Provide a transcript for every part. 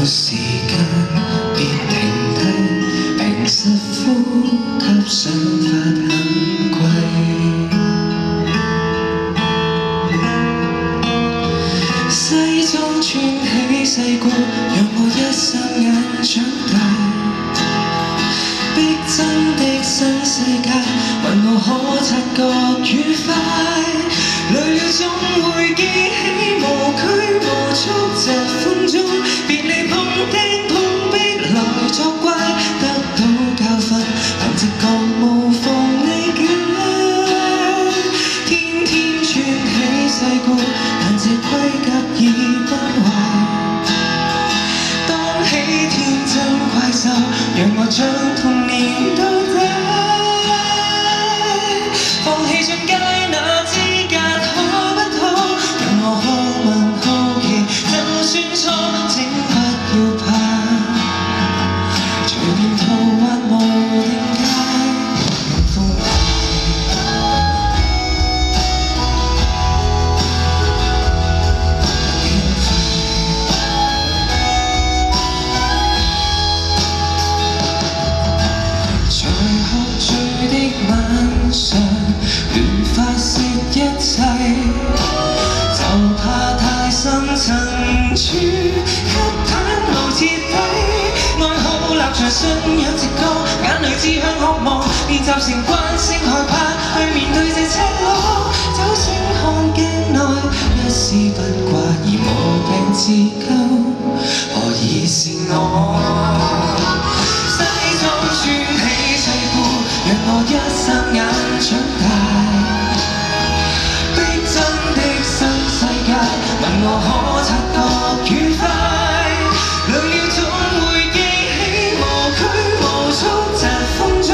時間別停低，平實呼吸想法很貴。西裝穿起世故，讓我一霎眼長大。逼真的新世界，問我可察覺愉快。累了總會記起無拘無束疾風中，別離碰釘碰壁來作怪，得到教訓，憑直覺無妨理解。天天穿起世故，但這盔甲已崩壞。當起天真怪獸，讓我將童年都帶。放棄進街那資格可不可？讓我好問好奇，就算錯，請不要怕。隨便途滑無定界，風在喝醉的晚上，亂發洩一切，就怕太深層處給袒露徹底。愛好立場信仰直覺，眼淚志向渴望，練習成慣性害怕去面對這赤裸。酒精看鏡內，一絲不掛而無病自救，何以是我？西裝穿起世故，讓我一霎眼長大。逼真的新世界，問我可察覺愉快。累了總會記起無拘無束疾風中，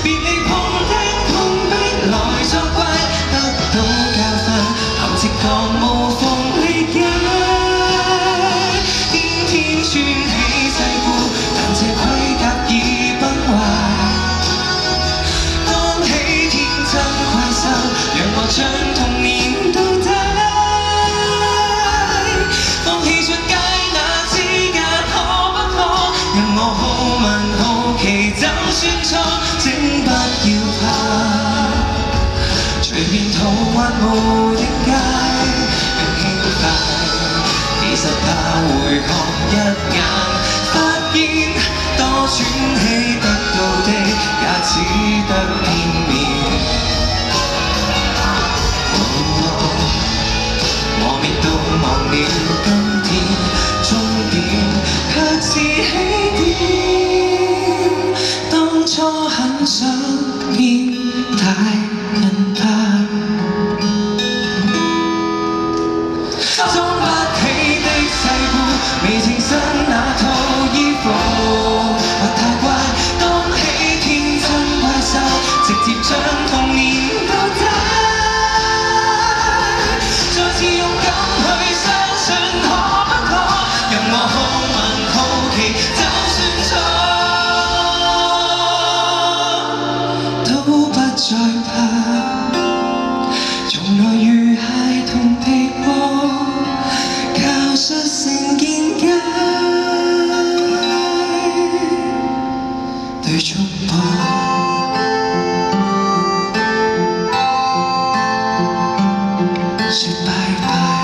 別離碰釘碰壁來作怪，得到教訓，憑直覺無妨理解。天天穿起世故，但這盔甲已崩壞。當起天真怪獸，讓我將童年都帶。放棄進街那資格可不可？讓我好問好奇，就算錯，請不要怕。隨便途滑無定界，並輕快，其實怕回看一眼，發現多喘氣得到的也只得片面。磨滅到忘了今天，終點卻是起點。當初很想變大人吧，裝不起的世故，未情身那套衣服或太怪。當起天真怪獸，直接將童年都帶。再次勇敢去相信可不可？讓我好問好奇，就算錯都不再怕。從來如孩童地過，教述成見解，對觸摸。說拜拜。